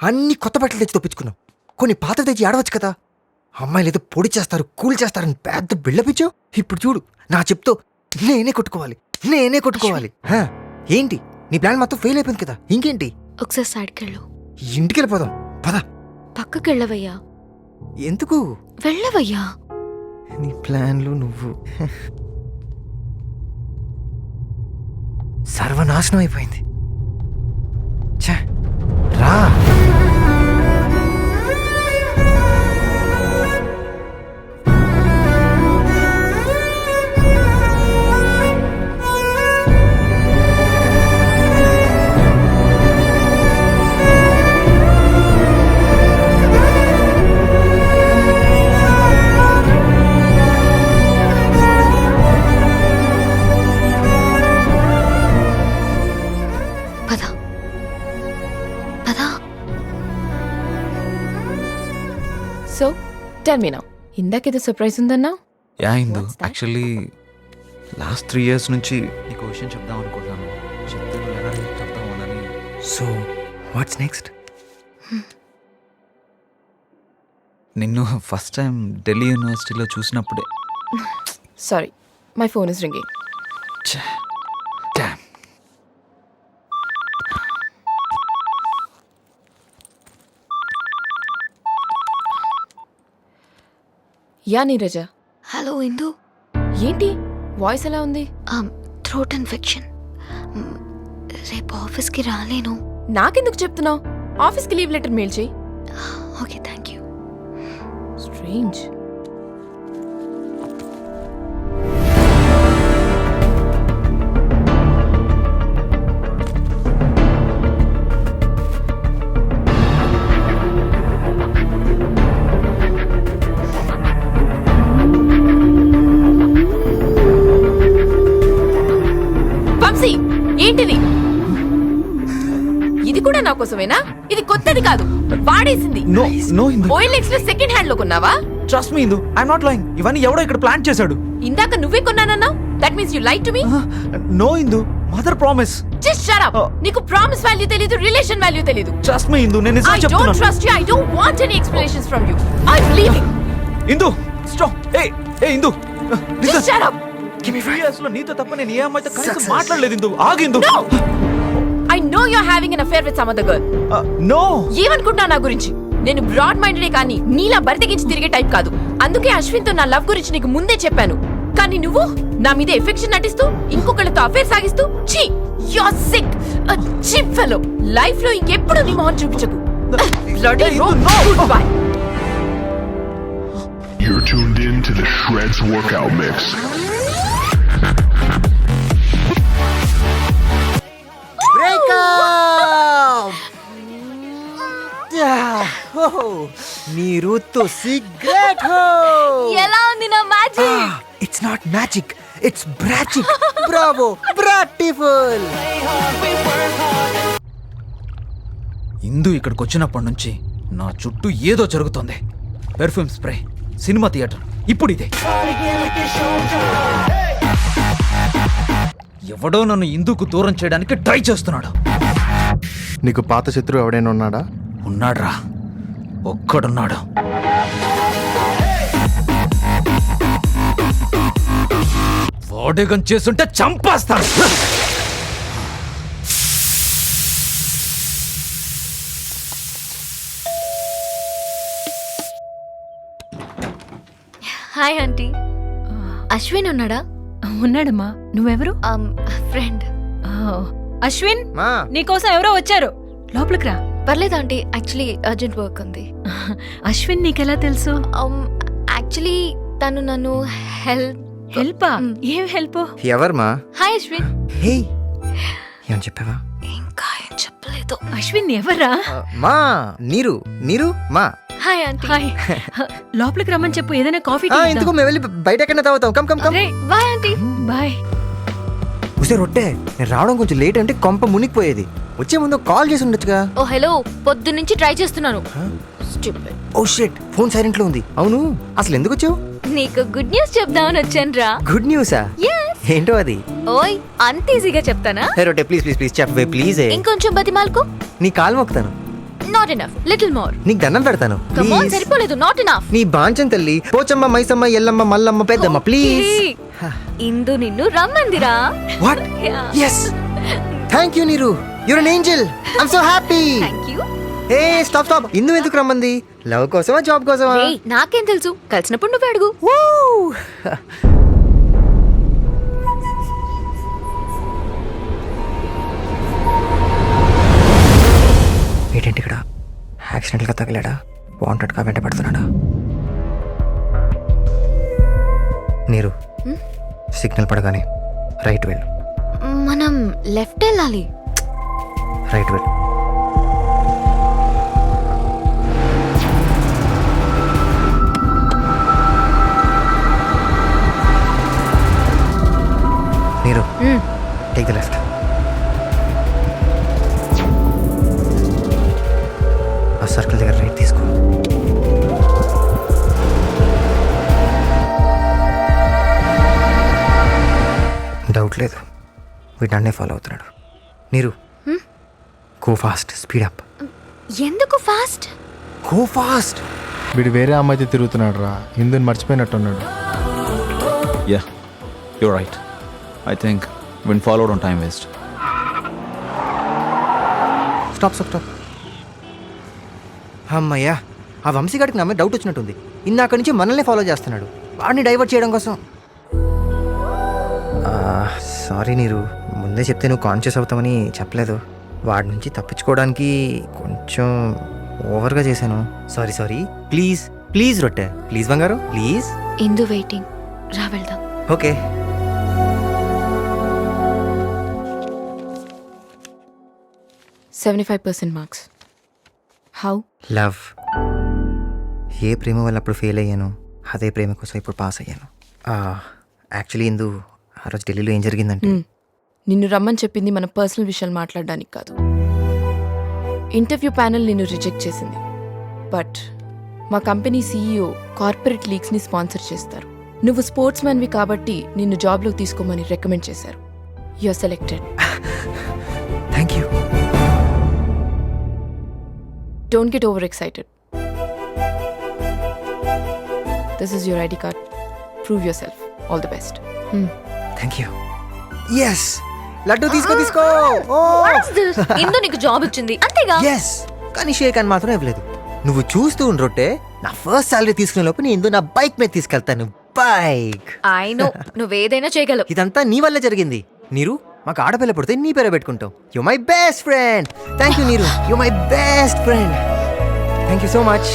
అన్ని కొత్త బట్టలు తెచ్చి తప్పించుకున్నావు, కొన్ని పాత తెచ్చి ఆడవచ్చు కదా. అమ్మాయిలు ఏదో పొడి చేస్తారు, కూల్ చేస్తారని పెద్ద బిళ్ళపిచ్చావు. ఇప్పుడు చూడు, నా చెప్తో నేనే కొట్టుకోవాలి. ఏంటి నీ ప్లాన్ మొత్తం ఫెయిల్ అయిపోయింది కదా, ఇంకేంటి? ఒకసారి సైడ్కెళ్ళు. ఇంటికి వెళ్ళిపోదాం పద. పక్కకెళ్ళవయ్యా. ఎందుకు? వెళ్ళవయ్యా. నీ ప్లాన్లు నువ్వు సర్వనాశనం అయిపోయింది. ఛే, రా. సో టెల్ మీ నౌ, ఇందాకేదో సర్ప్రైజ్ ఉందన్నా? Yeah Indu, actually last 3 years నుంచి నీకు విషయం చెప్దాం అనుకుంటున్నాను. చెప్తే నువ్వు ఎలా చెప్తామోనని. So what's next? నిన్ను ఫస్ట్ టైం ఢిల్లీ యూనివర్సిటీలో చూసినప్పుడే. Sorry, my phone is ringing. Damn. Yeah Neeraja. Hello Indu. ఏంటి వాయిస్ ఎలా ఉంది? Throat infection. రేపు ఆఫీస్కి రాలేను. నాకెందుకు చెప్తున్నావు? ఆఫీస్కి లీవ్ లెటర్ మెయిల్ చేయి. Okay, thank you. స్ట్రేంజ్. ఏంటిది? ఇది కూడా నా కోసమేనా? ఇది కొత్తది కాదు, వాడేసింది. నో ఇందు, OLX లో సెకండ్ హ్యాండ్ లో కొన్నావా? Trust me Indu, I am not lying. ఇవన్నీ ఎవడో ఇక్కడ ప్లాన్ చేశాడు. ఇందాక నువ్వే కొన్నానన్నావు. That means you lied to me. No Indu, mother promise. Just shut up. నీకు ప్రామిస్ వాల్యూ తెలీదు, రిలేషన్ వాల్యూ తెలీదు. ట్రస్ట్ మీ ఇందు, నేను నిజం I చెప్తున్నాను. don't trust you. I don't want any explanations from you. I'm leaving. Indu stop. A Indu, Just shut up. Give me 3 years లో నీతో తప్ప నేను ఏ అమ్మాయితో కనీసం మాట్లాడలేదు. ఇందు ఆగు. ఇందు, No. I know you're having an affair with some other girl. No. ఏమనుకుంటున్నావు నా గురించి? నేను బ్రాడ్ మైండెడే కానీ నీలా బరితెగించి తిరిగే టైప్ కాదు. అందుకే అశ్విన్ తో నా లవ్ గురించి నీకు ముందే చెప్పాను. కానీ నువ్వు నా మీద ఎఫెక్షన్ నటిస్తూ ఇంకొకళ్ళతో అఫేర్ సాగిస్తూ ఛీ, you're sick, a cheap fellow. Life లో ఇంకెప్పుడు నీ మొహం చూపించకు. Bloody goodbye. You're tuned in to the Shreds Workout Mix. నీరుతో సిగరెట్ హో. ఎలా ఉంది నా magic? It's not magic, it's brajic. Bravo, bratiful. Indu ఇక్కడికి వచ్చినప్పటి నుంచి నా చుట్టూ ఏదో జరుగుతోంది. పెర్ఫ్యూమ్ స్ప్రే, సినిమా థియేటర్, ఇప్పుడు ఇదే. ఎవడో నన్ను ఇందుకు దూరం చేయడానికి ట్రై చేస్తున్నాడు. నీకు పాత శత్రువు ఎవడైనా ఉన్నాడా? ఉన్నాడ్రా, ఒక్కడున్నాడు. వాడేగం చేస్తుంటే చంపేస్తాను. Hi aunty. అశ్విన్ ఉన్నాడా? ఉన్నాడమ్మా. నువ్వెవరు? ఫ్రెండ్. అశ్విన్, మా నీకోసం ఎవరో వచ్చారు, లోపలికి రా. పర్లేదు ఆంటీ, యాక్చువల్లీ అర్జెంట్ వర్క్ ఉంది. అశ్విన్ నీకెలా తెలుసు? యాక్చువల్లీ తను నన్ను హెల్పా? ఏం హెల్ప్? ఎవరు? హాయ్ అశ్విన్. హే, ఏం చెప్పావా? ఇంకా ఏం చెప్పలేదు. అశ్విన్ ఎవరా? మా నీరు. నీరు మా. Hi aunty. హాయ్. లోపలికి రమ్మని చెప్పు, ఏదైనా కాఫీ ఎందుకు మేము వెళ్ళి బయట ఎక్కడ తాగుతాం. Come come come. Bye aunty. Bye. ఉసే రొట్టె, నేను రావడం కొంచెం లేట్ అంటే కొంప మునిగిపోయేది. వచ్చే ముందు కాల్ చేసి ఉండొచ్చుగా. ఓ హలో, పొద్దున్నుంచి ట్రై చేస్తున్నాను. ఓ షిట్, ఫోన్ సైలెంట్ లో ఉంది. అవును, అసలు ఎందుకు వచ్చావు? నీకు గుడ్ న్యూస్ చెప్దామని వచ్చాను రా. గుడ్ న్యూసా? yes. ఏంటో అది ఓయ్ అంత ఈజీగా చెప్తానా? హే రొట్టె ప్లీజ్ ప్లీజ్ ప్లీజ్ చెప్పవే ప్లీజ్ ఇంకొంచెం బతిమాలకు. నీ కాలు మొక్కుతాను, నాట్ ఎనఫ్, లిటిల్ మోర్. నీకు దండం పెడతాను కమ్ ఆన్, ప్లీజ్. సరిపోలేదు, నాట్ ఎనఫ్. నీ బాంచం తల్లి పోచమ్మ మైసమ్మ ఎల్లమ్మ మల్లమ్మ పెద్దమ్మ ప్లీజ్. ఇందు నిన్ను రమ్మందిరా. What Yeah. Yes thank you Neeru, you're an angel, I'm so happy. Thank you. ఏ స్టాప్ స్టాప్, ఇందు ఎందుకు రమ్మంది? లవ్ కోసమా జాబ్ కోసమా? ఏయ్ నాకేం తెలుసు, కలిసినప్పుడు నువ్వే అడుగు. Woo! ఏంటంటే ఇక్కడ యాక్సిడెంట్గా తగిలాడా, వాంటెడ్గా వెంట పడుతున్నాడా? నీరు సిగ్నల్ పడగానే రైట్ వెళ్ళు, మనం లెఫ్ట్ వెళ్ళాలి. రైట్ వెళ్ళు. నీరు టేక్ ద లెఫ్ట్. ఆ సర్కిల్ దగ్గర రైట్ తీసుకో. డౌట్ లేదు, వీడు నన్నే ఫాలో అవుతున్నాడు. నీరు గో ఫాస్ట్, స్పీడ్ అప్. ఎందుకు ఫాస్ట్? Go fast. వీడు వేరే అమ్మాయితో తిరుగుతున్నాడు రా, ఇందుని మర్చిపోయినట్టున్నాడు. Yeah, you're right. I think when followed on time waste. Stop stop stop. అమ్మయ్యా, ఆ వంశీగాడికి నా మీద డౌట్ వచ్చినట్టుంది. ఇందాక నుంచి మనల్ని ఫాలో చేస్తున్నాడు, వాడిని డైవర్ట్ చేయడం కోసం. సారీ నీరు, ముందే చెప్తే నువ్వు కాన్షియస్ అవుతామని చెప్పలేదు. వాడి నుంచి తప్పించుకోవడానికి కొంచెం ఓవర్గా చేశాను. Sorry sorry. ప్లీజ్ ప్లీజ్ రొట్టె, ప్లీజ్ బంగారు ప్లీజ్. ఇందు వెయిటింగ్, రా వెళ్దాం. ఓకే. మార్క్స్. హౌ? లవ్. ఏ ప్రేమ వల్ల అప్పుడు ఫెయిల్ అయ్యాను, అదే ప్రేమ కోసం ఇప్పుడు పాస్ అయ్యాను. యాక్చువల్లీ ఇందు ఆ రోజు ఢిల్లీలో ఏం జరిగిందంటే, నిన్ను రమ్మని చెప్పింది మన పర్సనల్ విషయాలు మాట్లాడడానికి కాదు. ఇంటర్వ్యూ ప్యానెల్ నిన్ను రిజెక్ట్ చేసింది, బట్ మా కంపెనీ సీఈఓ కార్పొరేట్ లీగ్స్ని స్పాన్సర్ చేస్తారు. నువ్వు స్పోర్ట్స్ మ్యాన్వి కాబట్టి నిన్ను జాబ్లోకి తీసుకోమని రికమెండ్ చేశారు. You are selected. Thank you. Don't get overexcited. This is your ID card. Prove yourself. All the best. Thank you. Yes, Laddu తీసుకో తీసుకో. ఇందు నీకు జాబ్ వచ్చింది అంతేగా? ఎస్, కానీ షేక్ అని మాత్రం ఇవ్వలేదు. నువ్వు చూస్తూ ఉండ్రొట్టే, నా ఫస్ట్ సాలరీ తీసుకునే లోపు నేను నా బైక్ మీద తీసుకెళ్తాను. బైక్. ఐ నో, నువ్వేదైనా చేయగలవు. ఇదంతా నీ వల్ల జరిగింది నీరు. మాకు ఆడపిల్ల పుడితే నీ పేరే పెట్టుకుంటాం. You my best friend. Thank you Neeru, you my best friend. Thank you so much.